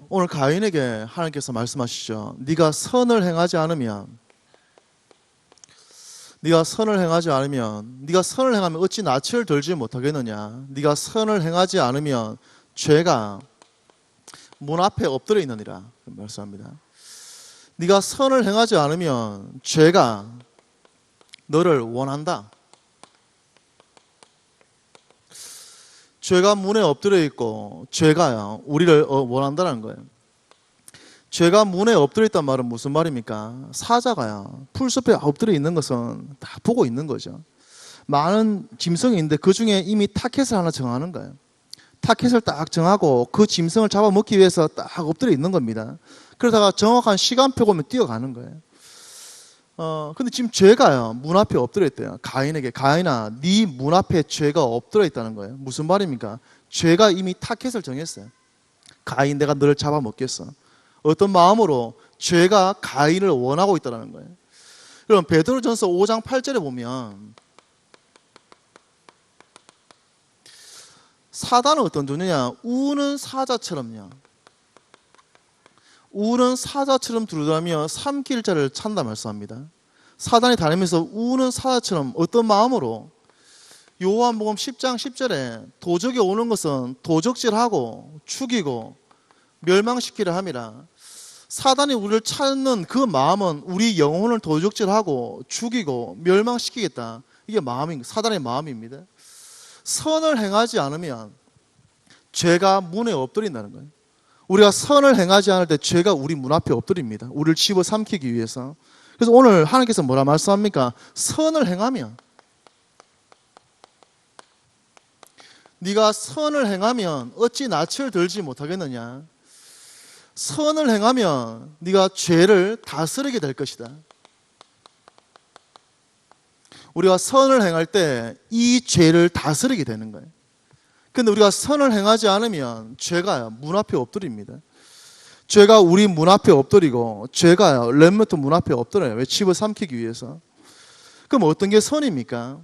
오늘 가인에게 하나님께서 말씀하시죠. 네가 선을 행하지 않으면 네가 선을 행하면 어찌 낯을 들지 못하겠느냐. 네가 선을 행하지 않으면 죄가 문 앞에 엎드려 있느니라 말씀합니다. 네가 선을 행하지 않으면 죄가 너를 원한다. 죄가 문에 엎드려 있고 죄가 우리를 원한다는 거예요. 죄가 문에 엎드려 있단 말은 무슨 말입니까? 사자가요 풀숲에 엎드려 있는 것은 다 보고 있는 거죠. 많은 짐승이 있는데 그 중에 이미 타켓을 하나 정하는 거예요. 타켓을 딱 정하고 그 짐승을 잡아먹기 위해서 딱 엎드려 있는 겁니다. 그러다가 정확한 시간표 보면 뛰어가는 거예요. 근데 지금 죄가요 문 앞에 엎드려 있대요. 가인에게 가인아 네 문 앞에 죄가 엎드려 있다는 거예요. 무슨 말입니까? 죄가 이미 타켓을 정했어요. 가인 내가 너를 잡아먹겠어. 어떤 마음으로 죄가 가인을 원하고 있다는 거예요. 그럼 베드로전서 5장 8절에 보면 사단은 어떤 존재냐? 우는 사자처럼요. 우는 사자처럼 두루다니며 삼킬 자를 찾는다 말씀합니다. 사단이 다니면서 우는 사자처럼 어떤 마음으로 요한복음 10장 10절에 도적이 오는 것은 도적질하고 죽이고 멸망시키려 함이라. 사단이 우리를 찾는 그 마음은 우리 영혼을 도적질하고 죽이고 멸망시키겠다. 이게 사단의 마음입니다. 선을 행하지 않으면 죄가 문에 엎드린다는 거예요. 우리가 선을 행하지 않을 때 죄가 우리 문 앞에 엎드립니다. 우리를 집어삼키기 위해서. 그래서 오늘 하나님께서 뭐라 말씀합니까? 선을 행하면 네가 선을 행하면 어찌 낯을 들지 못하겠느냐. 선을 행하면 네가 죄를 다스리게 될 것이다. 우리가 선을 행할 때 이 죄를 다스리게 되는 거예요. 근데 우리가 선을 행하지 않으면 죄가 문 앞에 엎드립니다. 죄가 우리 문 앞에 엎드리고 죄가 렘넌트 문 앞에 엎드려요. 왜? 집어삼키기 위해서. 그럼 어떤 게 선입니까?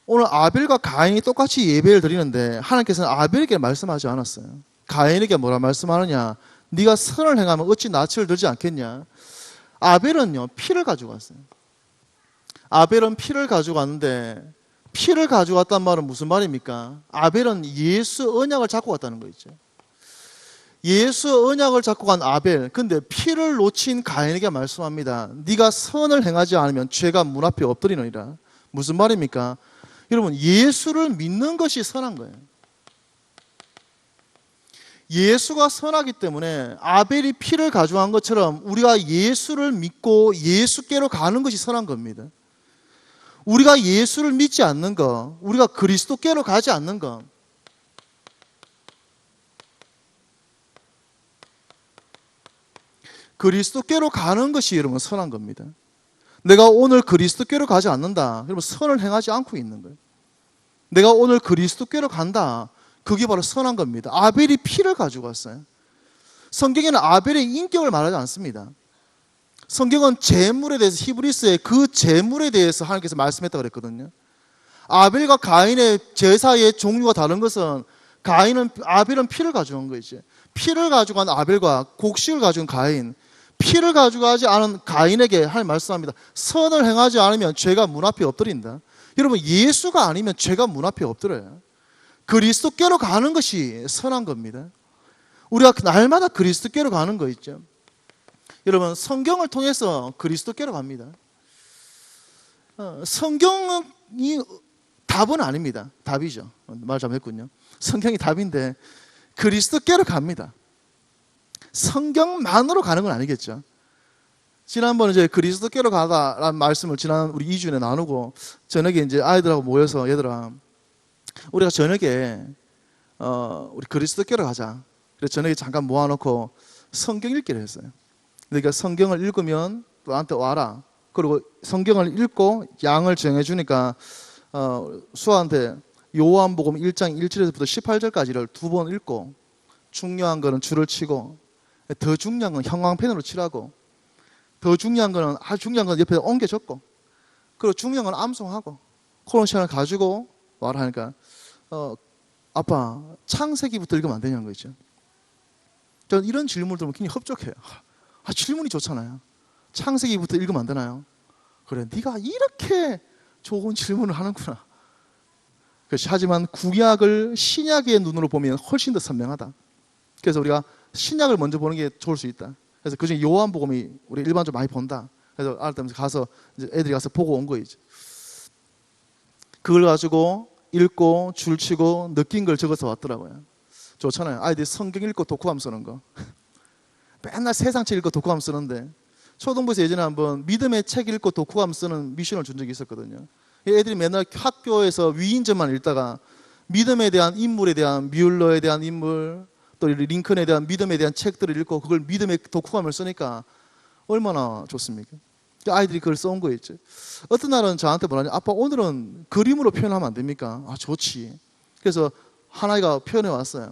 오늘 아벨과 가인이 똑같이 예배를 드리는데 하나님께서는 아벨에게 말씀하지 않았어요. 가인에게 뭐라 말씀하느냐? 네가 선을 행하면 어찌 낯을 들지 않겠냐? 아벨은요 피를 가지고 왔어요. 아벨은 피를 가지고 왔는데 피를 가지고 왔단 말은 무슨 말입니까? 아벨은 예수 언약을 잡고 왔다는 거 있죠. 예수 언약을 잡고 간 아벨, 근데 피를 놓친 가인에게 말씀합니다. 네가 선을 행하지 않으면 죄가 문 앞에 엎드리느니라. 무슨 말입니까? 여러분, 예수를 믿는 것이 선한 거예요. 예수가 선하기 때문에 아벨이 피를 가져간 것처럼 우리가 예수를 믿고 예수께로 가는 것이 선한 겁니다. 우리가 예수를 믿지 않는 것, 우리가 그리스도께로 가지 않는 것, 그리스도께로 가는 것이 여러분 선한 겁니다. 내가 오늘 그리스도께로 가지 않는다. 여러분 선을 행하지 않고 있는 거예요. 내가 오늘 그리스도께로 간다. 그게 바로 선한 겁니다. 아벨이 피를 가지고 왔어요. 성경에는 아벨의 인격을 말하지 않습니다. 성경은 제물에 대해서 히브리스의 그 제물에 대해서 하나님께서 말씀했다고 그랬거든요. 아벨과 가인의 제사의 종류가 다른 것은 아벨은 피를 가져온 거죠. 피를 가져간 아벨과 곡식을 가져온 가인, 피를 가져가지 않은 가인에게 하나님 말씀합니다. 선을 행하지 않으면 죄가 문 앞에 엎드린다. 여러분 예수가 아니면 죄가 문 앞에 엎드려요. 그리스도께로 가는 것이 선한 겁니다. 우리가 날마다 그리스도께로 가는 거 있죠. 여러분 성경을 통해서 그리스도께로 갑니다. 성경이 답은 아닙니다. 답이죠. 말 잘못했군요. 성경이 답인데 그리스도께로 갑니다. 성경만으로 가는 건 아니겠죠. 지난번에 이제 그리스도께로 가다라는 말씀을 지난 우리 2주에 나누고 저녁에 이제 아이들하고 모여서 얘들아 우리가 저녁에 우리 그리스도께로 가자. 그래서 저녁에 잠깐 모아놓고 성경 읽기를 했어요. 그러니까 성경을 읽으면 너한테 와라. 그리고 성경을 읽고 양을 정해주니까 수아한테 요한복음 1장 1절에서부터 18절까지를 2번 읽고 중요한 거는 줄을 치고 더 중요한 건 형광펜으로 칠하고 더 중요한 거는 아주 중요한 건 옆에 옮겨 적고 그리고 중요한 건 암송하고 그런 시간을 가지고 와라 하니까 아빠, 창세기부터 읽으면 안 되냐는 거죠. 저는 이런 질문을 들으면 굉장히 흡족해요. 질문이 좋잖아요. 창세기부터 읽으면 안 되나요? 그래, 네가 이렇게 좋은 질문을 하는구나. 하지만 구약을 신약의 눈으로 보면 훨씬 더 선명하다. 그래서 우리가 신약을 먼저 보는 게 좋을 수 있다. 그래서 그중에 요한복음이 우리 일반적으로 많이 본다. 그래서 알았다면서 가서 이제 애들이 가서 보고 온 거이지. 그걸 가지고 읽고 줄치고 느낀 걸 적어서 왔더라고요. 좋잖아요. 아이들이 성경 읽고 독후감 쓰는 거. 맨날 세상 책 읽고 독후감 쓰는데 초등부에서 예전에 한번 믿음의 책 읽고 독후감 쓰는 미션을 준 적이 있었거든요. 애들이 맨날 학교에서 위인전만 읽다가 믿음에 대한 인물에 대한 뮬러에 대한 인물 또 링컨에 대한 믿음에 대한 책들을 읽고 그걸 믿음의 독후감을 쓰니까 얼마나 좋습니까? 아이들이 그걸 써온 거였죠. 어떤 날은 저한테 뭐라냐, 아빠 오늘은 그림으로 표현하면 안 됩니까? 좋지. 그래서 하나이가 표현해 왔어요.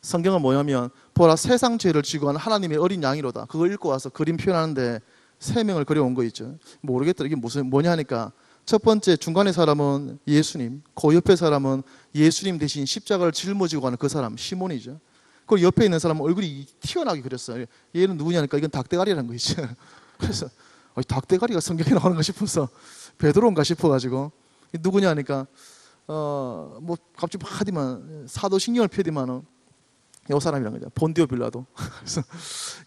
성경은 뭐냐면 보라 세상 죄를 지고 간 하나님의 어린 양이로다. 그걸 읽고 와서 그림 표현하는데 3명을 그려온 거 있죠. 모르겠더라. 이게 뭐냐 하니까 첫 번째 중간의 사람은 예수님, 그 옆에 사람은 예수님 대신 십자가를 짊어지고 가는 그 사람 시몬이죠. 그 옆에 있는 사람은 얼굴이 튀어나오게 그렸어요. 얘는 누구냐니까 이건 닭대가리라는 거 있죠. 그래서 닭대가리가 성경에 나오는가 싶어서 베드로인가 싶어가지고 누구냐 하니까 뭐 갑자기 막 하디만 사도신경을 펴디만은 이 사람이란 거죠. 본디오 빌라도. 그래서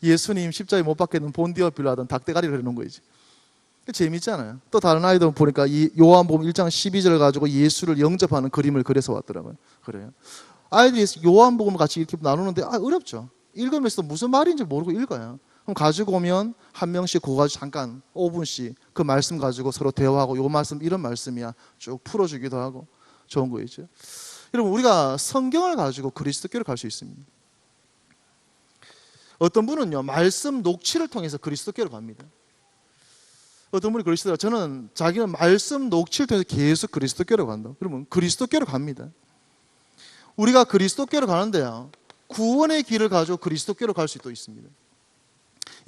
예수님 십자가에 못 박겠는 본디오 빌라도는 닭대가리를 해놓은 거지. 재밌잖아요. 또 다른 아이들 보니까 요한복음 1장 12절 가지고 예수를 영접하는 그림을 그려서 왔더라고요. 그래요. 아이들이 요한복음을 같이 이렇게 나누는데 어렵죠. 읽으면서 무슨 말인지 모르고 읽어요. 그럼 가지고 오면 한 명씩 그거 가지고 잠깐 5분씩 그 말씀 가지고 서로 대화하고 요 말씀 이런 말씀이야 쭉 풀어주기도 하고 좋은 거있죠. 여러분 우리가 성경을 가지고 그리스도교를 갈 수 있습니다. 어떤 분은요 말씀 녹취를 통해서 그리스도교를 갑니다. 어떤 분이 그러시더라고요. 저는 자기는 말씀 녹취를 통해서 계속 그리스도교를 간다. 그러면 그리스도교를 갑니다. 우리가 그리스도교를 가는데요 구원의 길을 가지고 그리스도교를 갈 수도 있습니다.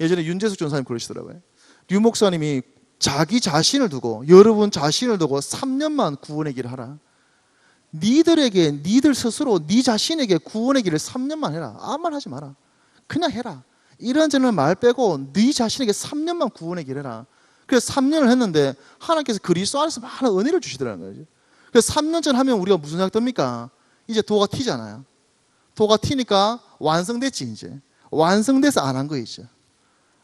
예전에 윤재숙 전사님 그러시더라고요. 류 목사님이 자기 자신을 두고 여러분 자신을 두고 3년만 구원의 길을 하라. 니들 스스로 니 자신에게 구원의 길을 3년만 해라. 아무 말 하지 마라. 그냥 해라. 이런저런 말 빼고 니 자신에게 3년만 구원의 길을 해라. 그래서 3년을 했는데 하나님께서 그리스도 안에서 많은 은혜를 주시더라는 거죠. 그래서 3년 전 하면 우리가 무슨 생각됩니까? 이제 도가 튀잖아요. 도가 튀니까 완성됐지 이제. 완성돼서 안 한 거이죠.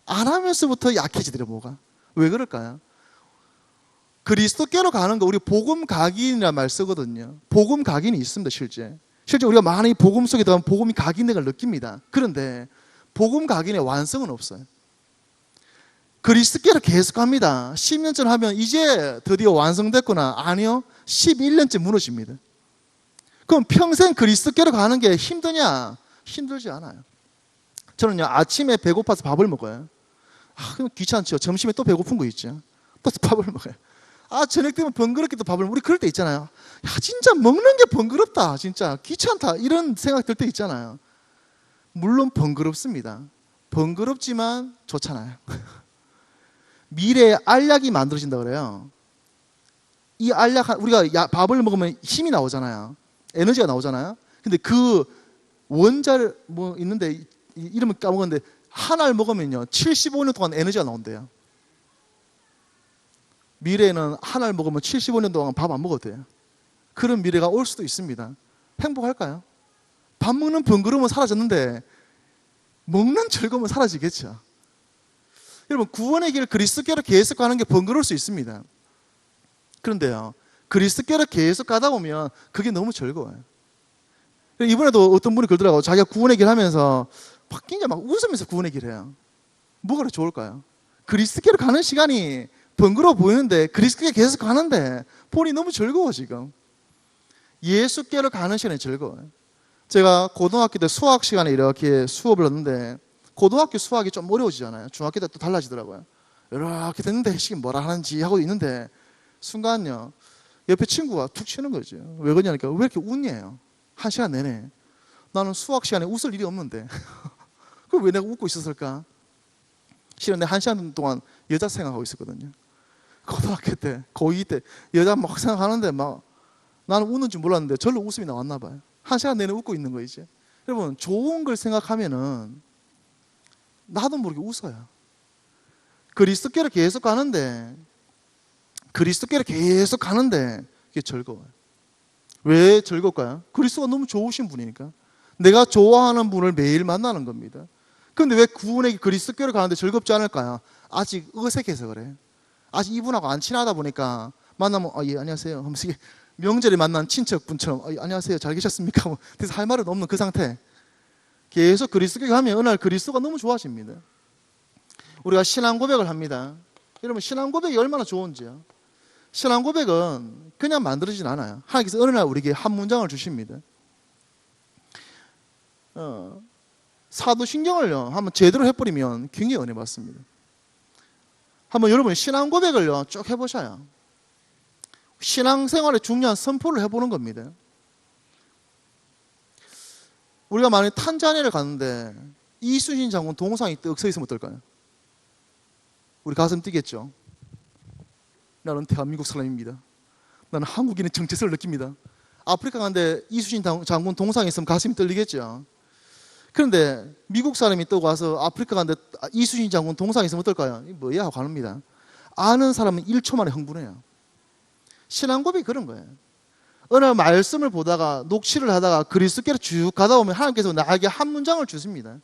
안 하면서부터 약해지더래 뭐가. 왜 그럴까요? 그리스도께로 가는 거 우리 복음 각인이라는 말 쓰거든요. 복음 각인이 있습니다 실제. 실제 우리가 많이 복음 속에 들어가면 복음이 각인된 걸 느낍니다. 그런데 복음 각인의 완성은 없어요. 그리스도께로 계속 갑니다. 10년쯤 하면 이제 드디어 완성됐구나. 아니요. 11년째 무너집니다. 그럼 평생 그리스도께로 가는 게 힘드냐? 힘들지 않아요. 저는요 아침에 배고파서 밥을 먹어요. 그럼 귀찮죠. 점심에 또 배고픈 거 있죠. 또 밥을 먹어요. 저녁 되면 번거롭게 또 밥을 우리 그럴 때 있잖아요. 진짜 먹는 게 번거롭다. 진짜 귀찮다. 이런 생각 들 때 있잖아요. 물론 번거롭습니다. 번거롭지만 좋잖아요. 미래에 알약이 만들어진다 그래요. 이 알약 우리가 밥을 먹으면 힘이 나오잖아요. 에너지가 나오잖아요. 근데 그 원자를 뭐 있는데 이름을 까먹었는데 하나를 먹으면요 75년 동안 에너지가 나온대요. 미래에는 하나를 먹으면 75년 동안 밥 안 먹어도 돼요. 그런 미래가 올 수도 있습니다. 행복할까요? 밥 먹는 번거로움은 사라졌는데 먹는 즐거움은 사라지겠죠. 여러분 구원의 길 그리스도께로 계속 가는 게 번거로울 수 있습니다. 그런데요 그리스도께로 계속 가다 보면 그게 너무 즐거워요. 이번에도 어떤 분이 그러더라고요. 자기가 구원의 길 하면서 굉장히 막 웃으면서 구원의 길 해요. 뭐가 그렇게 좋을까요? 그리스도께로 가는 시간이 번거로워 보이는데 그리스도께 계속 가는데 본인이 너무 즐거워 지금. 예수께로 가는 시간이 즐거워요. 제가 고등학교 때 수학 시간에 이렇게 수업을 했는데 고등학교 수학이 좀 어려워지잖아요. 중학교 때 또 달라지더라고요. 이렇게 됐는데 지금 뭐라 하는지 하고 있는데 순간요 옆에 친구가 툭 치는 거죠. 왜 그러냐니까 왜 이렇게 웃냐요. 1시간 내내. 나는 수학 시간에 웃을 일이 없는데 그럼 왜 내가 웃고 있었을까? 실은 내가 1시간 동안 여자 생각하고 있었거든요. 고등학교 때, 고2 때 여자 막 생각하는데 막 나는 웃는 줄 몰랐는데 절로 웃음이 나왔나 봐요. 1시간 내내 웃고 있는 거 이제. 여러분, 좋은 걸 생각하면은 나도 모르게 웃어요. 그리스도께로 계속 가는데 이게 즐거워요. 왜 즐거울까요? 그리스도가 너무 좋으신 분이니까. 내가 좋아하는 분을 매일 만나는 겁니다. 그런데 왜 그분에게 그리스도께로 가는데 즐겁지 않을까요? 아직 어색해서 그래요. 아직 이분하고 안 친하다 보니까 만나면 예, 안녕하세요 하면서 명절에 만난 친척분처럼 안녕하세요 잘 계셨습니까? 그래서 할 말은 없는 그 상태. 계속 그리스도께 가면 어느 날 그리스도가 너무 좋아집니다. 우리가 신앙 고백을 합니다. 여러분, 신앙 고백이 얼마나 좋은지요. 신앙 고백은 그냥 만들어지진 않아요. 하나님께서 어느 날 우리에게 한 문장을 주십니다. 사도신경을요 한번 제대로 해버리면 굉장히 은혜 받습니다. 한번 여러분 신앙 고백을요 쭉 해보셔요. 신앙생활에 중요한 선포를 해보는 겁니다. 우리가 만약에 탄자니아를 갔는데 이순신 장군 동상이 떡 서 있으면 어떨까요? 우리 가슴 뛰겠죠. 나는 대한민국 사람입니다. 나는 한국인의 정체성을 느낍니다. 아프리카 갔는데 이순신 장군 동상이 있으면 가슴이 떨리겠죠. 그런데 미국 사람이 또 와서 아프리카 갔는데 이순신 장군 동상이 있으면 어떨까요? 뭐야 하고 갑니다. 아는 사람은 1초 만에 흥분해요. 신앙 고백이 그런 거예요. 어느 말씀을 보다가 녹취를 하다가 그리스도께로 쭉 가다 보면 하나님께서 나에게 한 문장을 주십니다.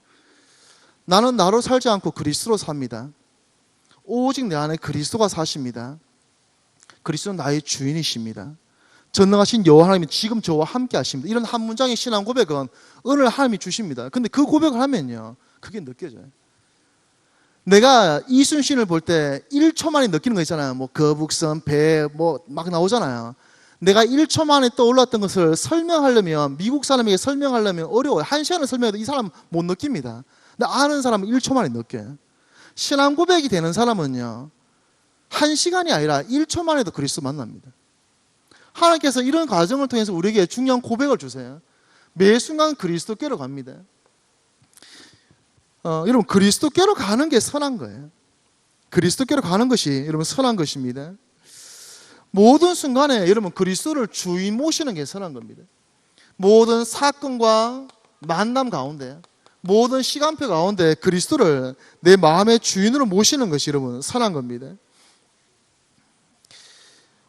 나는 나로 살지 않고 그리스도로 삽니다. 오직 내 안에 그리스도가 사십니다. 그리스도는 나의 주인이십니다. 전능하신 여호와 하나님이 지금 저와 함께 하십니다. 이런 한 문장의 신앙 고백은 어느 날 하나님이 주십니다. 근데 그 고백을 하면요 그게 느껴져요. 내가 이순신을 볼 때 1초 만에 느끼는 거 있잖아요. 뭐 거북선, 배 뭐 막 나오잖아요. 내가 1초 만에 떠올랐던 것을 설명하려면 미국 사람에게 설명하려면 어려워요. 1시간을 설명해도 이 사람 못 느낍니다. 근데 아는 사람은 1초 만에 느껴요. 신앙 고백이 되는 사람은요 1시간이 아니라 1초 만에도 그리스도 만납니다. 하나님께서 이런 과정을 통해서 우리에게 중요한 고백을 주세요. 매 순간 그리스도께로 갑니다. 여러분 그리스도께로 가는 게 선한 거예요. 그리스도께로 가는 것이 여러분 선한 것입니다. 모든 순간에 여러분 그리스도를 주인 모시는 게 선한 겁니다. 모든 사건과 만남 가운데 모든 시간표 가운데 그리스도를 내 마음의 주인으로 모시는 것이 여러분 선한 겁니다.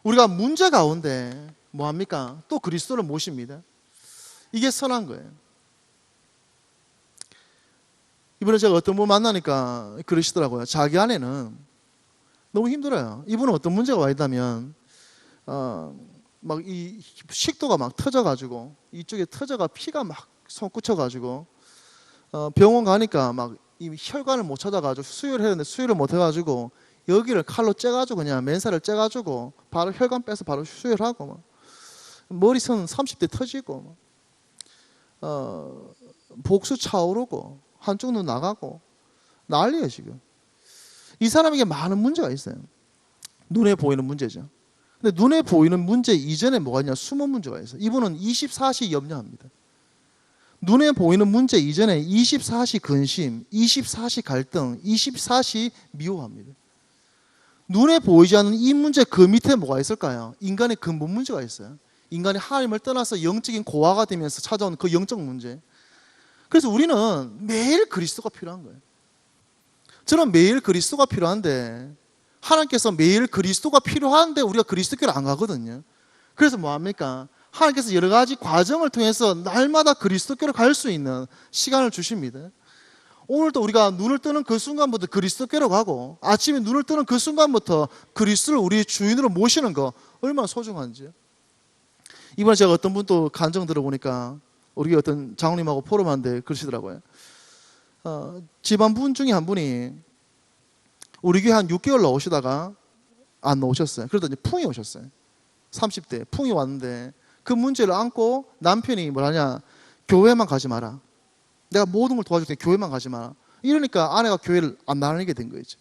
우리가 문제 가운데 뭐합니까? 또 그리스도를 모십니다. 이게 선한 거예요. 이번에 제가 어떤 분 만나니까 그러시더라고요. 자기 안에는 너무 힘들어요. 이분은 어떤 문제가 와 있다면 막 이 식도가 막 터져가지고 이쪽에 터져가 피가 막 솟구쳐가지고 병원 가니까 막 이 혈관을 못 찾아가지고 수혈을 했는데 수혈을 못 해가지고 여기를 칼로 째가지고 그냥 맨살을 째가지고 바로 혈관 빼서 바로 수혈하고 막 머리선 30대 터지고 복수 차오르고 한쪽 눈 나가고 난리예요 지금. 이 사람에게 많은 문제가 있어요. 눈에 보이는 문제죠. 근데 눈에 보이는 문제 이전에 뭐가 있냐? 숨은 문제가 있어요. 이분은 24시 염려합니다. 눈에 보이는 문제 이전에 24시 근심, 24시 갈등, 24시 미워합니다. 눈에 보이지 않는 이 문제 그 밑에 뭐가 있을까요? 인간의 근본 문제가 있어요. 인간이 하나님을 떠나서 영적인 고아가 되면서 찾아온 그 영적 문제. 그래서 우리는 매일 그리스도가 필요한 거예요. 저는 매일 그리스도가 필요한데 하나님께서 매일 그리스도가 필요한데 우리가 그리스도께로 안 가거든요. 그래서 뭐합니까? 하나님께서 여러 가지 과정을 통해서 날마다 그리스도께로 갈 수 있는 시간을 주십니다. 오늘도 우리가 눈을 뜨는 그 순간부터 그리스도께로 가고 아침에 눈을 뜨는 그 순간부터 그리스도를 우리의 주인으로 모시는 거 얼마나 소중한지요. 이번에 제가 어떤 분 또 간증 들어보니까 우리 어떤 장로님하고 포럼하는데 그러시더라고요. 집안 분 중에 한 분이 우리 교회 한 6개월 나오시다가 안 나오셨어요. 그러더니 풍이 오셨어요. 30대 풍이 왔는데 그 문제를 안고 남편이 뭐라냐, 교회만 가지 마라. 내가 모든 걸 도와줄 테니 교회만 가지 마라. 이러니까 아내가 교회를 안 나가게 된 거죠.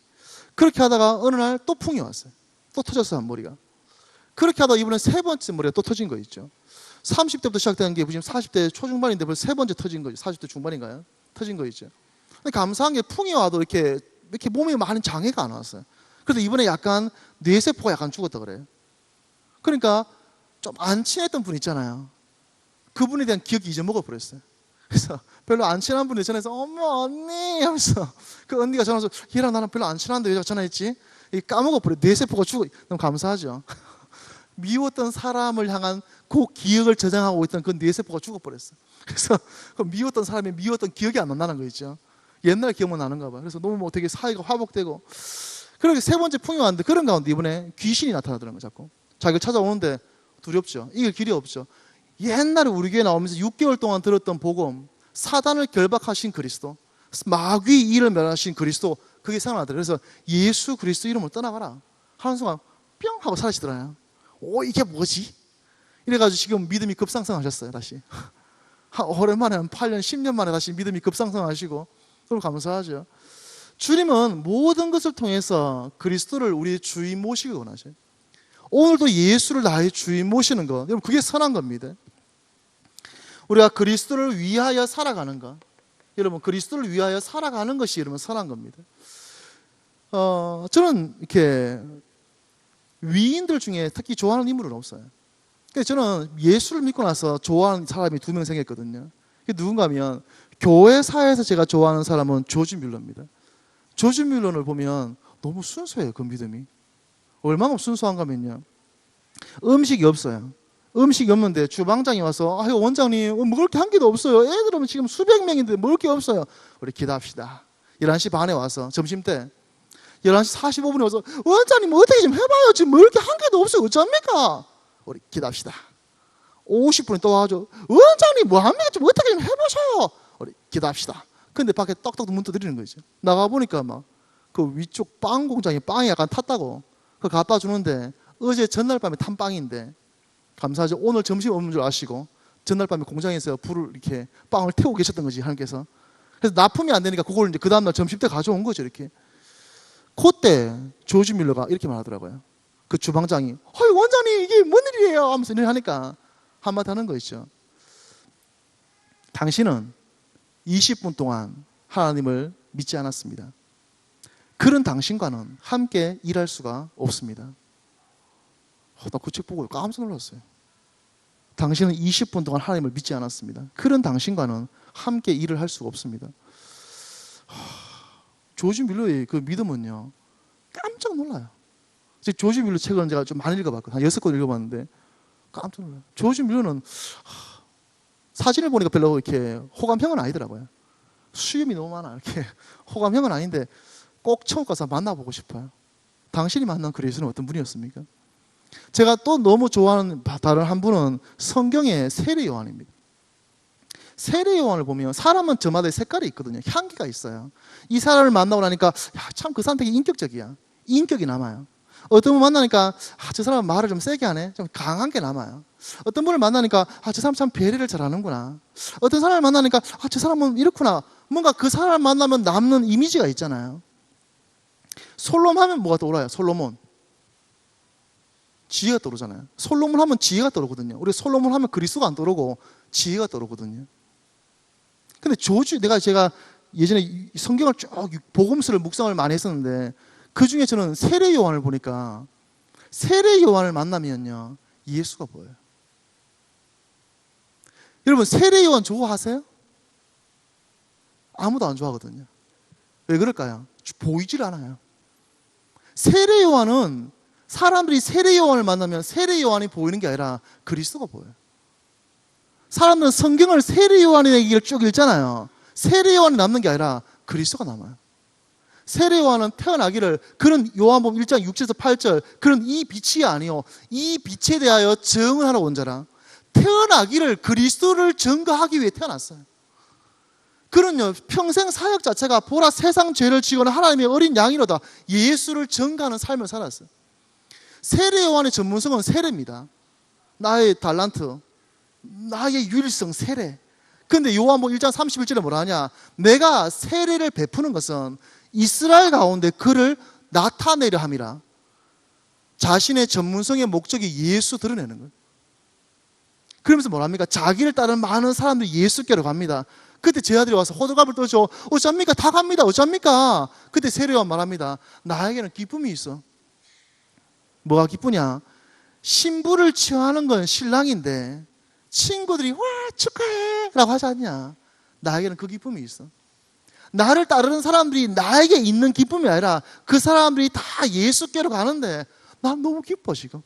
그렇게 하다가 어느 날 또 풍이 왔어요. 또 터졌어요, 머리가. 그렇게 하다가 이번엔 세 번째 머리가 또 터진 거 있죠. 30대부터 시작된 게 지금 40대 초중반인데 벌써 세 번째 터진 거죠. 40대 중반인가요? 터진 거 있죠. 근데 감사한 게 풍이 와도 이렇게 몸에 많은 장애가 안 왔어요. 그래서 이번에 약간 뇌세포가 약간 죽었다 그래요. 그러니까 좀 안 친했던 분 있잖아요. 그분에 대한 기억이 잊어먹어 버렸어요. 그래서 별로 안 친한 분이 전화해서 어머 언니 하면서 그 언니가 전화해서 얘랑 나랑 별로 안 친한데 왜 전화했지? 까먹어 버려. 뇌세포가 죽어. 너무 감사하죠. 미웠던 사람을 향한 그 기억을 저장하고 있던 그 뇌세포가 죽어버렸어. 그래서 그 미웠던 사람이 미웠던 기억이 안 난다는 거 있죠. 옛날 기억만 나는가 봐. 그래서 너무 뭐 되게 사이가 화복되고. 그렇게 세 번째 풍이 왔는데 그런 가운데 이번에 귀신이 나타나더라는 거 자꾸. 자기가 찾아오는데 두렵죠. 이길 길이 없죠. 옛날에 우리 교회 나오면서 6개월 동안 들었던 복음, 사단을 결박하신 그리스도, 마귀 일을 멸하신 그리스도, 그게 생각나더라고요. 그래서 예수 그리스도 이름을 떠나가라 하는 순간 뿅 하고 사라지더라고요. 오, 이게 뭐지? 이래가지고 지금 믿음이 급상승하셨어요. 다시 오랜만에 한 8년 10년 만에 다시 믿음이 급상승하시고 너무 감사하죠. 주님은 모든 것을 통해서 그리스도를 우리의 주인 모시기 원하셔요. 오늘도 예수를 나의 주인 모시는 것, 여러분 그게 선한 겁니다. 우리가 그리스도를 위하여 살아가는 것, 여러분 그리스도를 위하여 살아가는 것이 여러분 선한 겁니다. 저는 이렇게 위인들 중에 특히 좋아하는 인물은 없어요. 그래서 저는 예수를 믿고 나서 좋아하는 사람이 2명 생겼거든요. 그게 누군가 하면 교회사에서 제가 좋아하는 사람은 조지 뮬러입니다. 조지 뮬러를 보면 너무 순수해요. 그 믿음이 얼마나 순수한가 하면요, 음식이 없어요. 음식이 없는데 주방장이 와서 아유 원장님 먹을 게 한 개도 없어요. 애들은 지금 수백 명인데 먹을 게 없어요. 우리 기도합시다. 11시 반에 와서 점심때 11시 45분에 와서 원장님 어떻게 좀 해봐요. 지금 먹을 게 한 개도 없어요. 어쩝니까? 우리 기도합시다. 50분에 또 와가지고 원장님 뭐합니까? 좀 어떻게 좀 해보셔요. 우리 기도합시다. 근데 밖에 떡떡 문 두드리는 거죠. 나가보니까 막 그 위쪽 빵 공장에 빵이 약간 탔다고 그거 갖다 주는데 어제 전날 밤에 탄 빵인데 감사하죠. 오늘 점심 없는 줄 아시고 전날 밤에 공장에서 불을 이렇게 빵을 태우고 계셨던 거지, 하나님께서. 그래서 납품이 안 되니까 그걸 이제 그 다음날 점심 때 가져온 거죠, 이렇게. 그때 조지 밀러가 이렇게 말하더라고요. 그 주방장이 어이 원장님 이게 뭔 일이에요 하면서 이렇게 하니까 한마디 하는 거 있죠. 당신은 20분 동안 하나님을 믿지 않았습니다. 그런 당신과는 함께 일할 수가 없습니다. 나 그 책 보고 깜짝 놀랐어요. 당신은 20분 동안 하나님을 믿지 않았습니다. 그런 당신과는 함께 일을 할 수가 없습니다. 조지 밀러의 그 믿음은요, 깜짝 놀라요. 조지 밀러 책은 제가 좀 많이 읽어봤거든요. 한 6권 읽어봤는데 깜짝 놀라요. 조지 밀러는 사진을 보니까 별로 이렇게 호감형은 아니더라고요. 수염이 너무 많아. 이렇게 호감형은 아닌데 꼭 처음 가서 만나보고 싶어요. 당신이 만난 그리스도는 어떤 분이었습니까? 제가 또 너무 좋아하는 다른 한 분은 성경의 세례 요한입니다. 세례 요한을 보면 사람은 저마다 색깔이 있거든요. 향기가 있어요. 이 사람을 만나고 나니까 참 그 사람 되게 인격적이야. 인격이 남아요. 어떤 분 만나니까 저 사람은 말을 좀 세게 하네. 좀 강한 게 남아요. 어떤 분을 만나니까 저 사람 참 배려를 잘하는구나. 어떤 사람을 만나니까 저 사람은 이렇구나. 뭔가 그 사람 만나면 남는 이미지가 있잖아요. 솔로몬 하면 뭐가 떠올라요? 솔로몬. 지혜가 떠오르잖아요. 솔로몬 하면 지혜가 떠오르거든요. 우리 솔로몬 하면 그리스도가 안 떠오르고 지혜가 떠오르거든요. 근데 제가 예전에 성경을 쭉 복음서를 묵상을 많이 했었는데 그 중에 저는 세례 요한을 보니까 세례 요한을 만나면요 예수가 보여요. 여러분 세례 요한 좋아하세요? 아무도 안 좋아하거든요. 왜 그럴까요? 보이질 않아요. 세례 요한은 사람들이 세례 요한을 만나면 세례 요한이 보이는 게 아니라 그리스도가 보여요. 사람들은 성경을 세례 요한의 얘기를 쭉 읽잖아요. 세례 요한이 남는 게 아니라 그리스도가 남아요. 세례 요한은 태어나기를 그런 요한복음 1장 6절에서 8절 그런 이 빛이 아니요 이 빛에 대하여 증을 하러 온 자라. 태어나기를 그리스도를 증거하기 위해 태어났어요. 그런요 평생 사역 자체가 보라 세상 죄를 지고는 하나님의 어린 양이로다 예수를 증거하는 삶을 살았어요. 세례 요한의 전문성은 세례입니다. 나의 달란트, 나의 유일성 세례. 근데 요한복음 1장 31절에 뭐라 하냐? 내가 세례를 베푸는 것은 이스라엘 가운데 그를 나타내려 함이라. 자신의 전문성의 목적이 예수 드러내는 거예요. 그러면서 뭐랍니까? 자기를 따르는 많은 사람들이 예수께로 갑니다. 그때 제 아들이 와서 호들갑을 떨죠. 어쩝니까? 다 갑니다. 어쩝니까? 그때 세례요한 말합니다. 나에게는 기쁨이 있어. 뭐가 기쁘냐? 신부를 취하는 건 신랑인데 친구들이 와 축하해 라고 하지 않냐. 나에게는 그 기쁨이 있어. 나를 따르는 사람들이 나에게 있는 기쁨이 아니라 그 사람들이 다 예수께로 가는데 난 너무 기뻐 지금.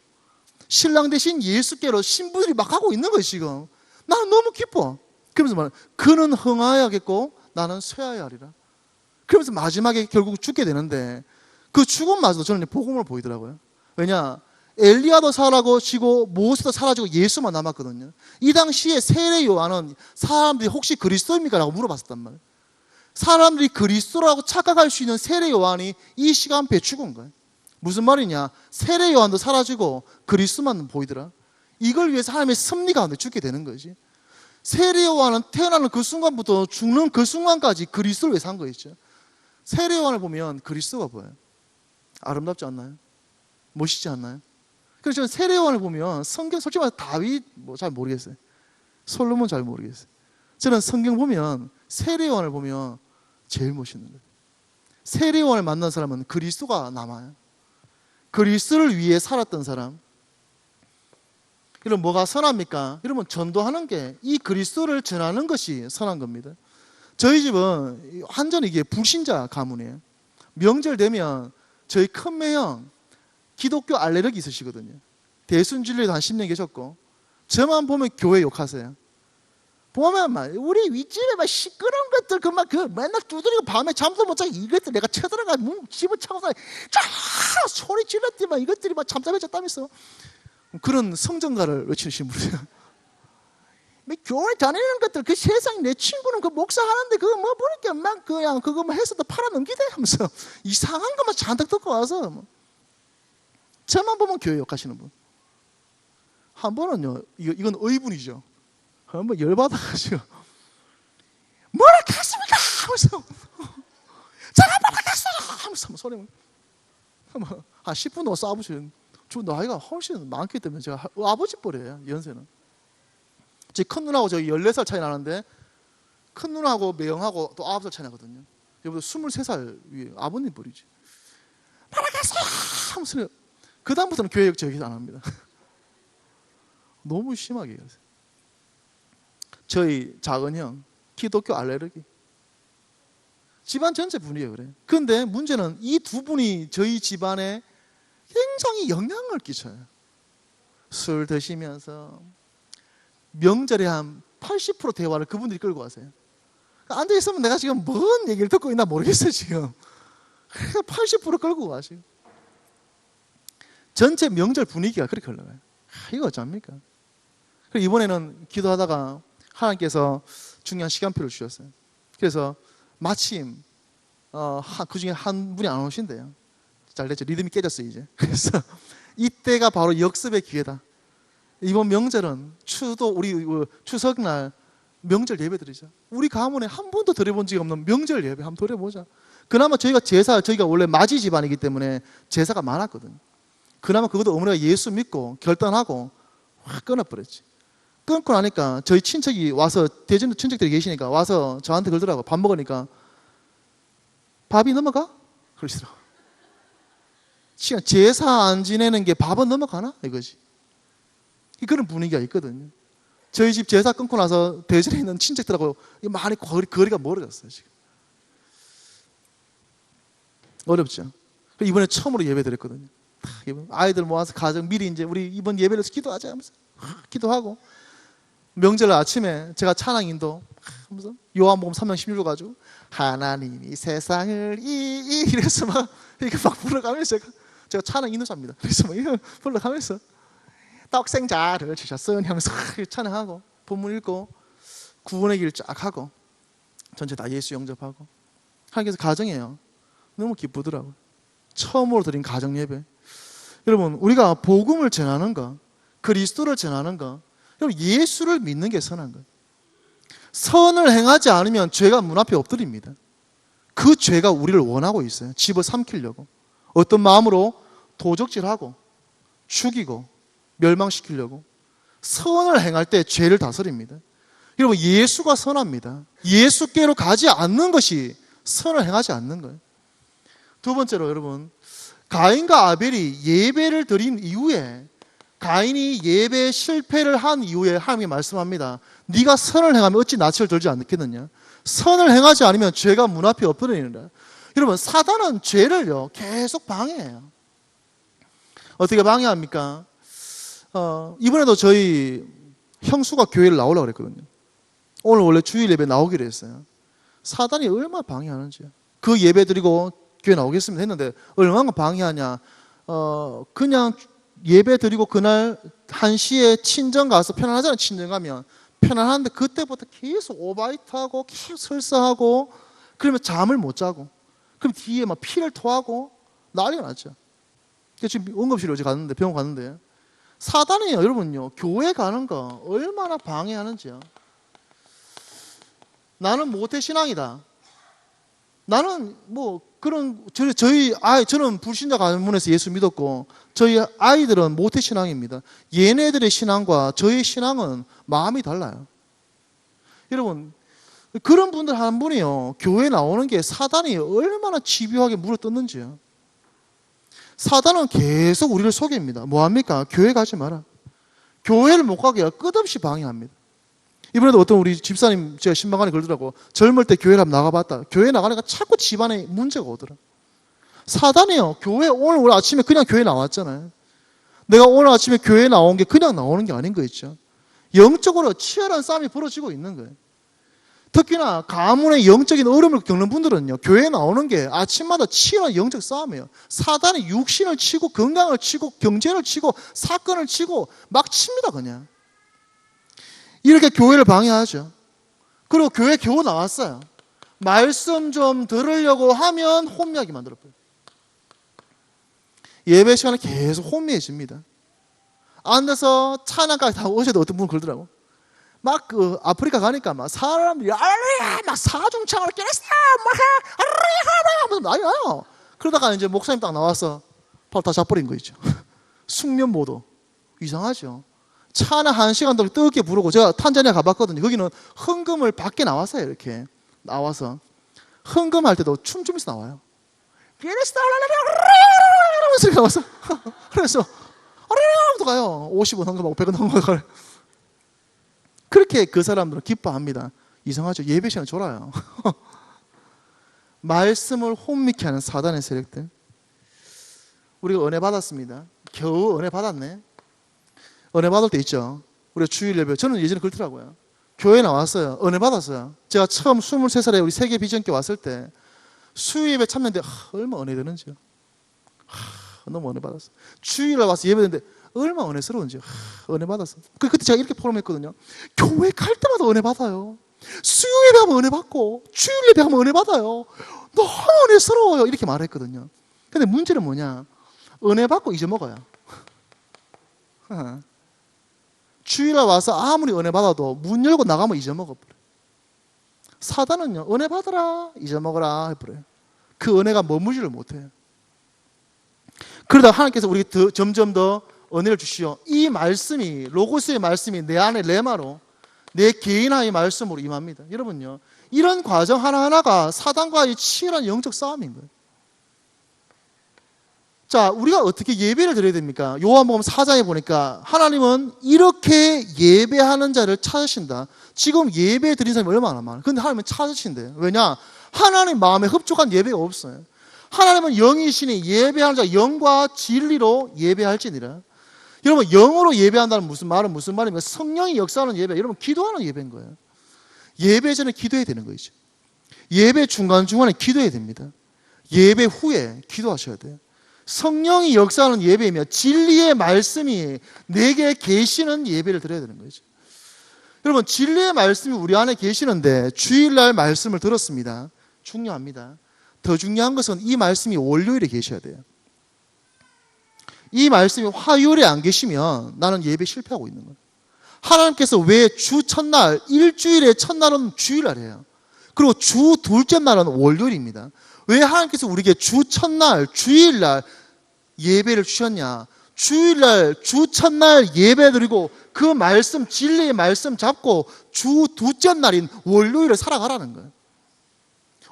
신랑 대신 예수께로 신부들이 막 가고 있는 거예요 지금. 나는 너무 기뻐. 그러면서 말해, 그는 흥하여야겠고 나는 쇠하여야 하리라. 그러면서 마지막에 결국 죽게 되는데 그 죽음마저도 저는 복음을 보이더라고요. 왜냐? 엘리야도 사라지고 모세도 사라지고 예수만 남았거든요. 이 당시에 세례 요한은 사람들이 혹시 그리스도입니까? 라고 물어봤었단 말이에요. 사람들이 그리스도라고 착각할 수 있는 세례 요한이 이 시간표에 죽은 거예요. 무슨 말이냐? 세례 요한도 사라지고 그리스도만 보이더라. 이걸 위해서 하나님의 섭리 가운데 죽게 되는 거지. 세례 요한은 태어나는 그 순간부터 죽는 그 순간까지 그리스도를 위해서 한 거였죠. 세례 요한을 보면 그리스도가 보여요. 아름답지 않나요? 멋있지 않나요? 그래서 저는 세례 요한을 보면 성경 솔직히 말해서 다윗 잘 모르겠어요. 솔로몬 잘 모르겠어요. 저는 성경 보면 세례 요한을 보면 제일 멋있는 거예요. 세례 요한을 만난 사람은 그리스도가 남아요. 그리스도를 위해 살았던 사람. 여러분 뭐가 선합니까? 여러분 전도하는 게 이 그리스도를 전하는 것이 선한 겁니다. 저희 집은 완전히 이게 불신자 가문이에요. 명절 되면 저희 큰매형 기독교 알레르기 있으시거든요. 대순진리에도 한 10년 계셨고 저만 보면 교회 욕하세요. 보면 막 우리 윗집에 막 시끄러운 것들 그 맨날 두드리고 밤에 잠도 못 자고 이것들 내가 쳐들어가 문 집어쳐서 쫙 소리 질렀더만 이것들이 막 잠잠해졌다면서 그런 성전가를 외치신 분이에요. 교회 다니는 것들 그 세상 내 친구는 그 목사 하는데 그거 뭐 보니까 막 그냥 그거 뭐 해서 또 팔아넘기대 하면서 이상한 것만 잔뜩 듣고 와서 뭐. 저만 보면 교회 욕하시는 분. 한 번은요 이건 의분이죠. 한번 열받아가지고 뭐라 갔습니까? 하면서 제가 뭐라 갔어요? 하면서 소리 한 10분 동안 싸우시는. 저 나이가 훨씬 많기 때문에 제가 아버지 뻘이에요 연세는. 제 큰 누나하고 저희 14살 차이 나는데 큰 누나하고 매형하고 또 9살 차이 나거든요. 여보도 23살 위에 아버님 뻘이지. 뭐라 갔어요? 하면서 그 다음부터는 교회 욕 저기 안 합니다. 너무 심하게 해요. 저희 작은 형 기독교 알레르기. 집안 전체 분위기가 그래요. 그런데 문제는 이 두 분이 저희 집안에 굉장히 영향을 끼쳐요. 술 드시면서 명절에 한 80% 대화를 그분들이 끌고 가세요. 앉아있으면 내가 지금 뭔 얘기를 듣고 있나 모르겠어요 지금. 80% 끌고 가시고 전체 명절 분위기가 그렇게 흘러가요. 이거 어쩝니까? 그리고 이번에는 기도하다가 하나님께서 중요한 시간표를 주셨어요. 그래서 마침 그 중에 한 분이 안 오신대요. 잘 됐죠. 리듬이 깨졌어요 이제. 그래서 이때가 바로 역습의 기회다. 이번 명절은 우리 추석날 명절 예배 드리자. 우리 가문에 한 번도 드려본 적이 없는 명절 예배 한번 드려보자. 그나마 저희가 원래 맞이 집안이기 때문에 제사가 많았거든요. 그나마 그것도 어머니가 예수 믿고 결단하고 확 끊어버렸지. 끊고 나니까 저희 친척이 와서 대전에 친척들이 계시니까 와서 저한테 그러더라고. 밥 먹으니까 밥이 넘어가? 그러시더라고. 시간 제사 안 지내는 게 밥은 넘어가나? 이거지. 그런 분위기가 있거든요. 저희 집 제사 끊고 나서 대전에 있는 친척들하고 많이 거리가 멀어졌어요 지금. 어렵죠. 이번에 처음으로 예배 드렸거든요. 아이들 모아서 가정 미리 이제 우리 이번 예배를 기도하자 하면서 기도하고 명절 아침에 제가 찬양 인도 하면서 요한복음 3장 16절 가지고 하나님이 세상을 이래서 막 이렇게 막 불러가면서 제가 찬양 인도자입니다. 그래서 막 이렇게 불러가면서 떡생자를 주셨으니 하면서 찬양하고 본문 읽고 구원의 길 쫙 하고 전체 다 예수 영접하고 하나님께서 가정이에요. 너무 기쁘더라고요. 처음으로 드린 가정 예배. 여러분 우리가 복음을 전하는 거 그리스도를 전하는 거 여러분 예수를 믿는 게 선한 거예요. 선을 행하지 않으면 죄가 문 앞에 엎드립니다. 그 죄가 우리를 원하고 있어요. 집어삼키려고. 어떤 마음으로 도적질하고 죽이고 멸망시키려고. 선을 행할 때 죄를 다스립니다. 여러분 예수가 선합니다. 예수께로 가지 않는 것이 선을 행하지 않는 거예요. 두 번째로 여러분 가인과 아벨이 예배를 드린 이후에 가인이 예배 실패를 한 이후에 하나님이 말씀합니다. 네가 선을 행하면 어찌 낯을 들지 않겠느냐. 선을 행하지 않으면 죄가 문 앞에 엎드리느니라. 여러분, 사단은 죄를요 계속 방해해요. 어떻게 방해합니까? 이번에도 저희 형수가 교회를 나오려고 그랬거든요. 오늘 원래 주일 예배 나오기로 했어요. 사단이 얼마나 방해하는지. 그 예배 드리고 교회 나오겠습니다 했는데 얼마나 방해하냐. 그냥 예배 드리고 그날 1시에 친정 가서 편안하잖아요. 친정 가면 편안한데 그때부터 계속 오바이트하고 계속 설사하고 그러면 잠을 못 자고 그럼 뒤에 막 피를 토하고 난리가 났죠. 지금 응급실에 어제 갔는데 병원 갔는데 사단이에요. 여러분요 교회 가는 거 얼마나 방해하는지요. 나는 모태신앙이다. 나는 뭐 그런 저는 불신자 가문에서 예수 믿었고 저희 아이들은 모태신앙입니다. 얘네들의 신앙과 저의 신앙은 마음이 달라요. 여러분 그런 분들 한 분이요 교회 나오는 게 사단이 얼마나 집요하게 물어뜯는지요. 사단은 계속 우리를 속입니다. 뭐합니까? 교회 가지 마라. 교회를 못 가게 끝없이 방해합니다. 이번에도 어떤 우리 집사님 제가 신방안에 그러더라고. 젊을 때 교회를 한번 나가봤다. 교회 나가니까 자꾸 집안에 문제가 오더라. 사단이요. 교회 오늘 아침에 그냥 교회 나왔잖아요. 내가 오늘 아침에 교회 나온 게 그냥 나오는 게 아닌 거 있죠. 영적으로 치열한 싸움이 벌어지고 있는 거예요. 특히나 가문의 영적인 어려움을 겪는 분들은요 교회에 나오는 게 아침마다 치열한 영적 싸움이에요. 사단이 육신을 치고 건강을 치고 경제를 치고 사건을 치고 막 칩니다. 그냥 이렇게 교회를 방해하죠. 그리고 교회 겨우 나왔어요. 말씀 좀 들으려고 하면 혼미하게 만들어버려요. 예배 시간에 계속 혼미해집니다. 앉아서 찬양까지 다 오셔도 어떤 분은 그러더라고. 막 그 아프리카 가니까 막 사람들이 알레lu야 막 사중창을 깨냈어 막 알레루야 난리 나요. 그러다가 이제 목사님 딱 나와서 바로 다 잡버린 거 있죠. 숙면 모드. 이상하죠. 찬양 1시간 동안 뜨겁게 부르고 제가 탄자니아 가봤거든요. 거기는 헌금을 밖에 나왔어요. 이렇게 나와서 헌금할 때도 춤추면서 나와요. 깨냈어 알레루야 소리 나와서 그래서 알레루야도 가요. 50원 헌금하고 100원 헌금하고 가요. 그렇게 그 사람들은 기뻐합니다. 이상하죠. 예배 시간에 졸아요. 말씀을 혼미케 하는 사단의 세력들. 우리가 은혜 받았습니다. 겨우 은혜 받았네. 은혜 받을 때 있죠. 우리가 주일 예배. 저는 예전에 그렇더라고요. 교회 나왔어요. 은혜 받았어요. 제가 처음 23살에 우리 세계 비전교 왔을 때 수요 예배 참여했는데 얼마나 은혜 되는지요. 너무 은혜 받았어. 주일날 와서 예배했는데 얼마나 은혜스러운지. 은혜 받았어. 그때 제가 이렇게 포럼했거든요. 교회 갈 때마다 은혜 받아요. 수요 예배하면 은혜 받고 주일 예배하면 은혜 받아요. 너무 은혜스러워요. 이렇게 말했거든요. 근데 문제는 뭐냐? 은혜 받고 잊어먹어요. 주일날 와서 아무리 은혜 받아도 문 열고 나가면 잊어먹어버려요. 사단은요 은혜 받아라 잊어먹어라 해버려요. 그 은혜가 머무지를 못해요. 그러다 하나님께서 우리에게 점점 더 은혜를 주시오. 이 말씀이 로고스의 말씀이 내 안에 레마로 내 개인화의 말씀으로 임합니다. 여러분요 이런 과정 하나하나가 사단과의 치열한 영적 싸움인 거예요. 자, 우리가 어떻게 예배를 드려야 됩니까? 요한복음 4장에 보니까 하나님은 이렇게 예배하는 자를 찾으신다. 지금 예배 드린 사람이 얼마나 많아요. 근데 하나님은 찾으신대요. 왜냐? 하나님 마음에 흡족한 예배가 없어요. 하나님은 영이시니 예배하는 자 영과 진리로 예배할지니라. 여러분 영으로 예배한다는 무슨 말입니까? 성령이 역사하는 예배. 여러분 기도하는 예배인 거예요. 예배 전에 기도해야 되는 거죠. 예배 중간중간에 기도해야 됩니다. 예배 후에 기도하셔야 돼요. 성령이 역사하는 예배이며 진리의 말씀이 내게 계시는 예배를 드려야 되는 거죠. 여러분 진리의 말씀이 우리 안에 계시는데 주일날 말씀을 들었습니다. 중요합니다. 더 중요한 것은 이 말씀이 월요일에 계셔야 돼요. 이 말씀이 화요일에 안 계시면 나는 예배 실패하고 있는 거예요. 하나님께서 왜 주 첫날, 일주일의 첫날은 주일날이에요. 그리고 주 둘째 날은 월요일입니다. 왜 하나님께서 우리에게 주 첫날, 주일날 예배를 주셨냐? 주일날, 주 첫날 예배 드리고 그 말씀, 진리의 말씀 잡고 주 둘째 날인 월요일을 살아가라는 거예요.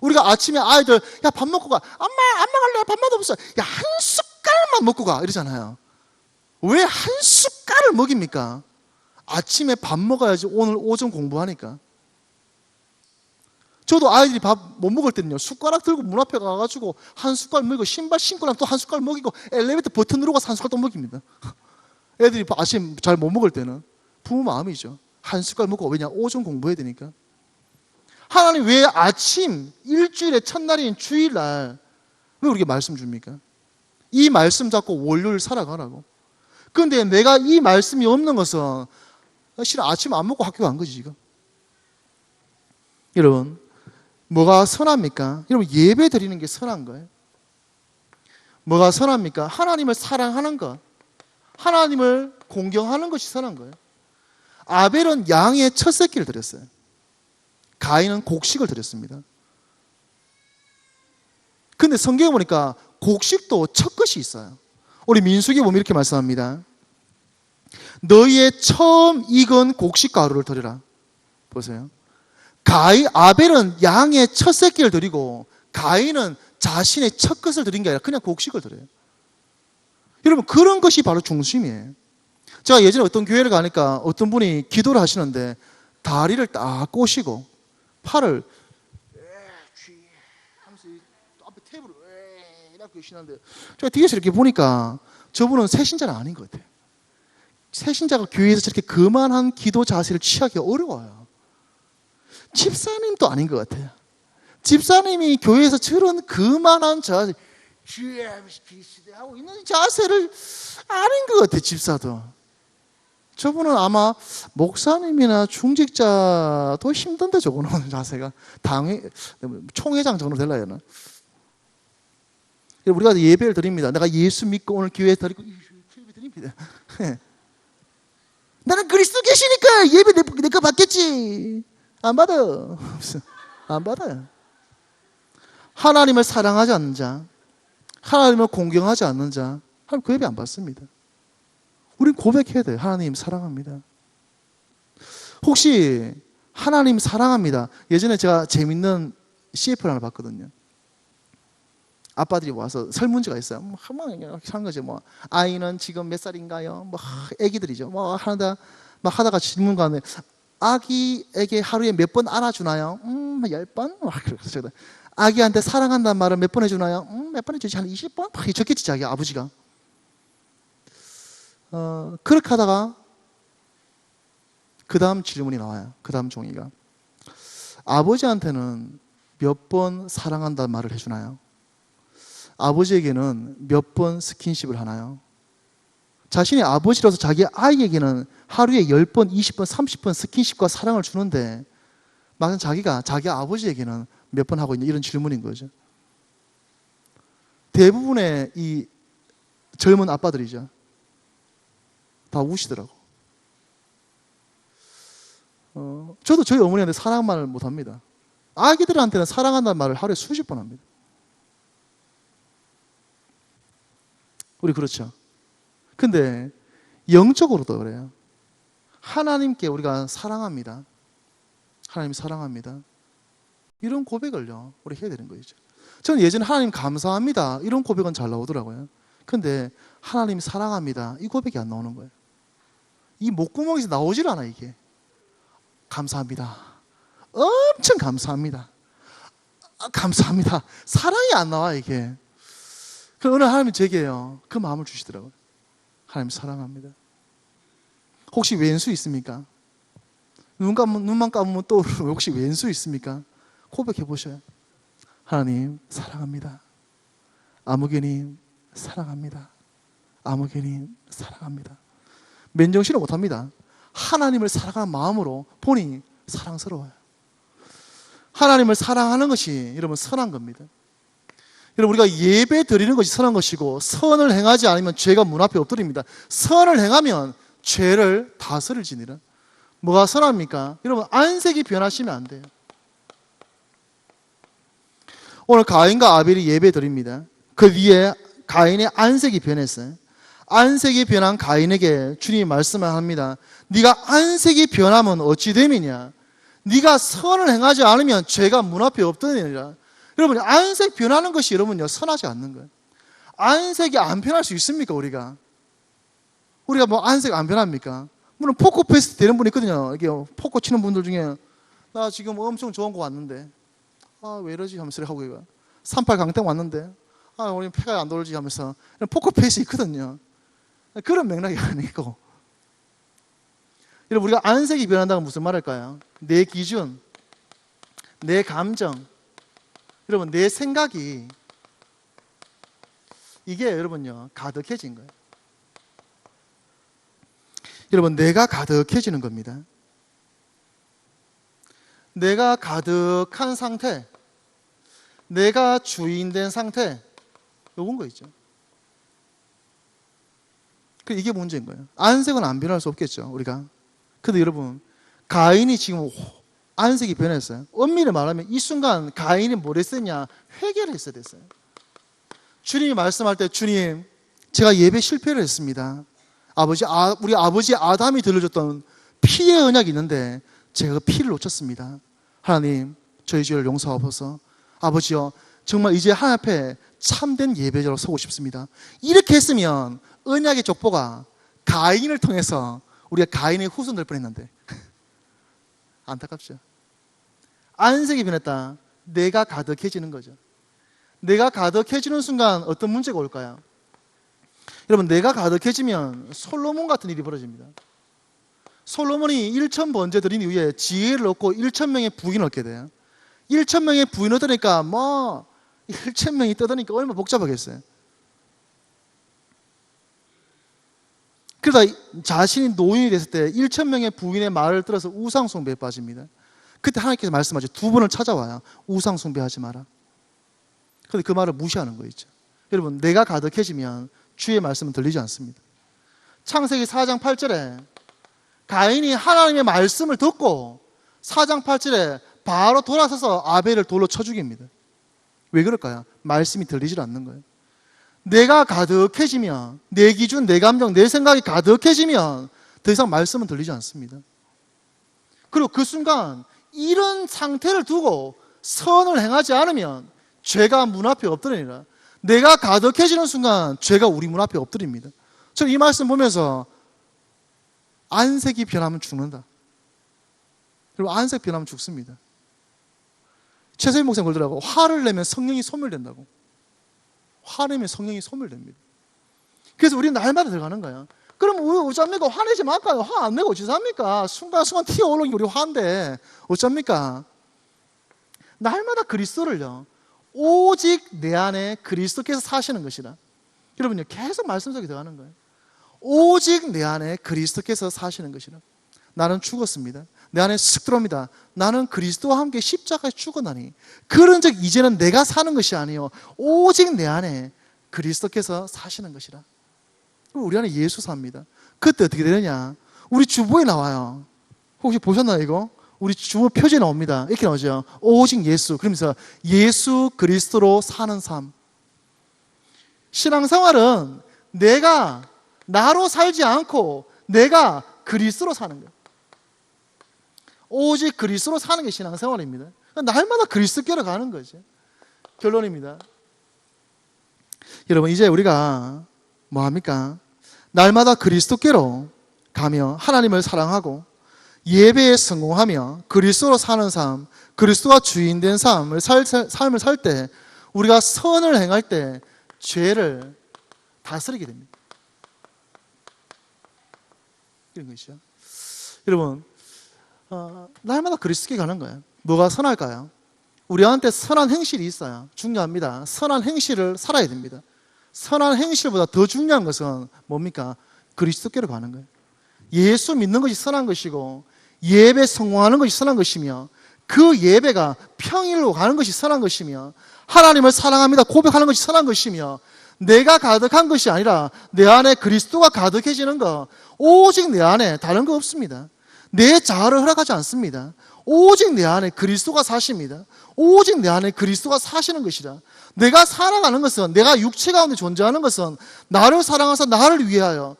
우리가 아침에 아이들 야 밥 먹고 가. 엄마 안 먹을래. 밥 맛없어. 야 한 숟갈만 먹고 가. 이러잖아요. 왜 한 숟갈을 먹입니까? 아침에 밥 먹어야지 오늘 오전 공부하니까. 저도 아이들이 밥 못 먹을 때는요, 숟가락 들고 문 앞에 가가지고 한 숟갈 먹이고 신발 신고 나면 또 한 숟갈 먹이고 엘리베이터 버튼 누르고 한 숟갈 또 먹입니다. 애들이 아침 잘 못 먹을 때는 부모 마음이죠. 한 숟갈 먹고, 왜냐? 오전 공부해야 되니까. 하나님 왜 아침 일주일의 첫날인 주일날 왜 우리에게 말씀 줍니까? 이 말씀 잡고 월요일 살아가라고. 그런데 내가 이 말씀이 없는 것은 실은 아침 안 먹고 학교 간 거지 지금. 여러분, 뭐가 선합니까? 여러분, 예배 드리는 게 선한 거예요. 뭐가 선합니까? 하나님을 사랑하는 것, 하나님을 공경하는 것이 선한 거예요. 아벨은 양의 첫 새끼를 드렸어요. 가인은 곡식을 드렸습니다. 근데 성경에 보니까 곡식도 첫 것이 있어요. 우리 민수기에 보면 이렇게 말씀합니다. 너희의 처음 익은 곡식 가루를 드려라. 보세요. 아벨은 양의 첫 새끼를 드리고 가인은 자신의 첫 것을 드린 게 아니라 그냥 곡식을 드려요. 여러분, 그런 것이 바로 중심이에요. 제가 예전에 어떤 교회를 가니까 어떤 분이 기도를 하시는데 다리를 딱 꼬시고 팔을 하면서 앞에 테이블을 이렇게 계시는데 제가 뒤에서 이렇게 보니까 저분은 새신자는 아닌 것 같아요. 새신자가 교회에서 저렇게 거만한 기도 자세를 취하기 어려워요. 집사님도 아닌 것 같아요. 집사님이 교회에서 저런 거만한 자세, 하고 있는 자세를 아닌 것 같아요. 집사도. 저분은 아마 목사님이나 중직자도 힘든데 저거는 자세가 총회장 정도 되려나. 우리가 예배를 드립니다. 내가 예수 믿고 오늘 교회에 드리고 예배 드립니다. 나는 그리스도 계시니까 예배 내 거 받겠지. 안 받아. 안 받아요. 하나님을 사랑하지 않는 자, 하나님을 공경하지 않는 자, 하나님 그 예배 안 받습니다. 우린 고백해야 돼요. 하나님 사랑합니다. 혹시 하나님 사랑합니다. 예전에 제가 재밌는 CF를 하나 봤거든요. 아빠들이 와서 설문지가 있어요. 한 거죠. 뭐 아이는 지금 몇 살인가요? 뭐 애기들이죠. 뭐 하다가 질문가네. 아기에게 하루에 몇 번 안아주나요? 10번? 그래서 아기한테 사랑한다는 말을 몇 번 해주나요? 몇 번 해주지? 한 20번? 막 적겠지, 자기 아버지가. 그렇게 하다가 그 다음 질문이 나와요. 그 다음 종이가. 아버지한테는 몇 번 사랑한다는 말을 해주나요? 아버지에게는 몇 번 스킨십을 하나요? 자신의 아버지로서 자기 아이에게는 하루에 10번, 20번, 30번 스킨십과 사랑을 주는데 막상 자기가 자기 아버지에게는 몇 번 하고 있는 이런 질문인 거죠. 대부분의 이 젊은 아빠들이죠. 다 우시더라고. 저도 저희 어머니한테 사랑 말을 못합니다. 아기들한테는 사랑한다는 말을 하루에 수십 번 합니다. 우리 그렇죠. 근데 영적으로도 그래요. 하나님께 우리가 사랑합니다. 하나님 사랑합니다. 이런 고백을요, 우리 해야 되는 거죠. 저는 예전에 하나님 감사합니다. 이런 고백은 잘 나오더라고요. 근데 하나님 사랑합니다. 이 고백이 안 나오는 거예요. 이 목구멍에서 나오질 않아, 이게. 감사합니다. 엄청 감사합니다. 감사합니다. 사랑이 안 나와, 이게. 그럼 어느 하나님이 제게요, 그 마음을 주시더라고요. 하나님 사랑합니다. 혹시 왼수 있습니까? 눈만 감으면 떠오르는 혹시 왼수 있습니까? 고백해 보셔요. 하나님 사랑합니다. 아무개님 사랑합니다. 아무개님 사랑합니다. 맨정신을 못합니다. 하나님을 사랑하는 마음으로 보니 사랑스러워요. 하나님을 사랑하는 것이 여러분 선한 겁니다. 여러분, 우리가 예배 드리는 것이 선한 것이고 선을 행하지 않으면 죄가 문 앞에 엎드립니다. 선을 행하면 죄를 다스릴지니라. 뭐가 선합니까? 여러분, 안색이 변하시면 안 돼요. 오늘 가인과 아벨이 예배 드립니다. 그 위에 가인의 안색이 변했어요. 안색이 변한 가인에게 주님이 말씀을 합니다. 네가 안색이 변하면 어찌 됨이냐? 네가 선을 행하지 않으면 죄가 문 앞에 엎드리니라. 여러분, 안색 변하는 것이 여러분요 선하지 않는 거예요. 안색이 안 변할 수 있습니까, 우리가? 우리가 뭐 안색 안 변합니까? 물론 포커페이스 되는 분이 있거든요. 이게 포커 치는 분들 중에 나 지금 엄청 좋은 거 왔는데 왜 이러지 하면서 하고 이거 38 강땡 왔는데 우리 패가 안 돌지 하면서 포커페이스 있거든요. 그런 맥락이 아니고 여러분 우리가 안색이 변한다는 무슨 말일까요? 내 기준, 내 감정, 여러분 내 생각이 이게 여러분요 가득해진 거예요. 여러분 내가 가득해지는 겁니다. 내가 가득한 상태, 내가 주인된 상태, 요건 거 있죠. 이게 문제인 거예요. 안색은 안 변할 수 없겠죠, 우리가. 근데 여러분, 가인이 지금 안색이 변했어요. 엄밀히 말하면 이 순간 가인이 뭘 했었냐? 회개를 했어야 됐어요. 주님이 말씀할 때, 주님, 제가 예배 실패를 했습니다. 우리 아버지 아담이 들려줬던 피의 언약이 있는데 제가 그 피를 놓쳤습니다. 하나님, 저희 죄를 용서하옵소서. 아버지요, 정말 이제 하나님 앞에 참된 예배자로 서고 싶습니다. 이렇게 했으면 언약의 족보가 가인을 통해서 우리가 가인의 후손 될 뻔했는데 안타깝죠. 안색이 변했다. 내가 가득해지는 거죠. 내가 가득해지는 순간 어떤 문제가 올까요? 여러분 내가 가득해지면 솔로몬 같은 일이 벌어집니다. 솔로몬이 1,000번제 드린 이후에 지혜를 얻고 1,000명의 부인을 얻게 돼요. 1,000명의 부인을 얻으니까 1,000명이 떠드니까 얼마나 복잡하겠어요. 그러다 자신이 노인이 됐을 때 1,000명의 부인의 말을 들어서 우상숭배에 빠집니다. 그때 하나님께서 말씀하죠. 2번을 찾아와요. 우상숭배하지 마라. 그런데 그 말을 무시하는 거 있죠. 여러분 내가 가득해지면 주의 말씀은 들리지 않습니다. 창세기 4장 8절에 가인이 하나님의 말씀을 듣고 4장 8절에 바로 돌아서서 아벨을 돌로 쳐 죽입니다. 왜 그럴까요? 말씀이 들리질 않는 거예요. 내가 가득해지면 내 기준, 내 감정, 내 생각이 가득해지면 더 이상 말씀은 들리지 않습니다. 그리고 그 순간 이런 상태를 두고 선을 행하지 않으면 죄가 문 앞에 엎드리니라. 내가 가득해지는 순간 죄가 우리 문 앞에 엎드립니다. 저는 이 말씀 보면서 안색이 변하면 죽는다. 그리고 안색 변하면 죽습니다. 최세민 목사님 그러더라고. 화를 내면 성령이 소멸된다고. 화내면 성령이 소멸됩니다. 그래서 우리는 날마다 들어가는 거야. 그럼 우리 어쩝니까? 화내지 말까요? 화 안 내고 어찌합니까? 순간순간 튀어오르는 게 우리 화인데 어쩝니까? 날마다 그리스도를요. 오직 내 안에 그리스도께서 사시는 것이라. 여러분요 계속 말씀 속에 들어가는 거예요. 오직 내 안에 그리스도께서 사시는 것이라. 나는 죽었습니다. 내 안에 쓱 들어옵니다. 나는 그리스도와 함께 십자가에 죽었나니 그런즉 이제는 내가 사는 것이 아니요 오직 내 안에 그리스도께서 사시는 것이라. 우리 안에 예수 삽니다. 그때 어떻게 되느냐? 우리 주보에 나와요. 혹시 보셨나요 이거? 우리 주보 표지에 나옵니다. 이렇게 나오죠. 오직 예수. 그러면서 예수 그리스도로 사는 삶. 신앙생활은 내가 나로 살지 않고 내가 그리스도로 사는 거예요. 오직 그리스도로 사는 게 신앙생활입니다. 날마다 그리스도께로 가는 거죠. 결론입니다. 여러분 이제 우리가 뭐 합니까? 날마다 그리스도께로 가며 하나님을 사랑하고 예배에 성공하며 그리스도로 사는 삶, 그리스도가 주인된 삶을 살 때 우리가 선을 행할 때 죄를 다스리게 됩니다. 이런 것이죠. 여러분 날마다 그리스도께 가는 거예요. 뭐가 선할까요? 우리한테 선한 행실이 있어요. 중요합니다. 선한 행실을 살아야 됩니다. 선한 행실보다 더 중요한 것은 뭡니까? 그리스도께로 가는 거예요. 예수 믿는 것이 선한 것이고 예배 성공하는 것이 선한 것이며 그 예배가 평일로 가는 것이 선한 것이며 하나님을 사랑합니다 고백하는 것이 선한 것이며 내가 가득한 것이 아니라 내 안에 그리스도가 가득해지는 것, 오직 내 안에 다른 거 없습니다. 내 자아를 허락하지 않습니다. 오직 내 안에 그리스도가 사십니다. 오직 내 안에 그리스도가 사시는 것이라. 내가 살아가는 것은, 내가 육체 가운데 존재하는 것은 나를 사랑하사 나를 위하여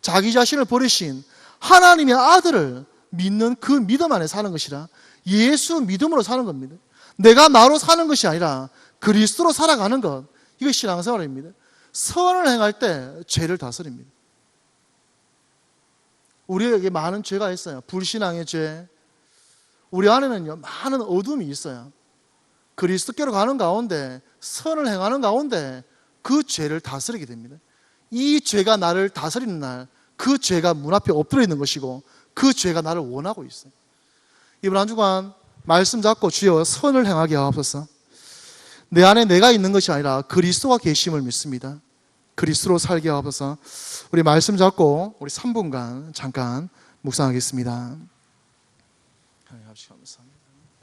자기 자신을 버리신 하나님의 아들을 믿는 그 믿음 안에 사는 것이라. 예수 믿음으로 사는 겁니다. 내가 나로 사는 것이 아니라 그리스도로 살아가는 것, 이것이 신앙생활입니다. 선을 행할 때 죄를 다스립니다. 우리에게 많은 죄가 있어요. 불신앙의 죄. 우리 안에는요, 많은 어둠이 있어요. 그리스도께로 가는 가운데, 선을 행하는 가운데 그 죄를 다스리게 됩니다. 이 죄가 나를 다스리는 날, 그 죄가 문 앞에 엎드려 있는 것이고, 그 죄가 나를 원하고 있어요. 이번 한 주간 말씀 잡고 주여 선을 행하게 하옵소서. 내 안에 내가 있는 것이 아니라 그리스도가 계심을 믿습니다. 그리스도로 살게 하옵소서. 우리 말씀 잡고 우리 3분간 잠깐 묵상하겠습니다. 하나님 아버지 감사합니다.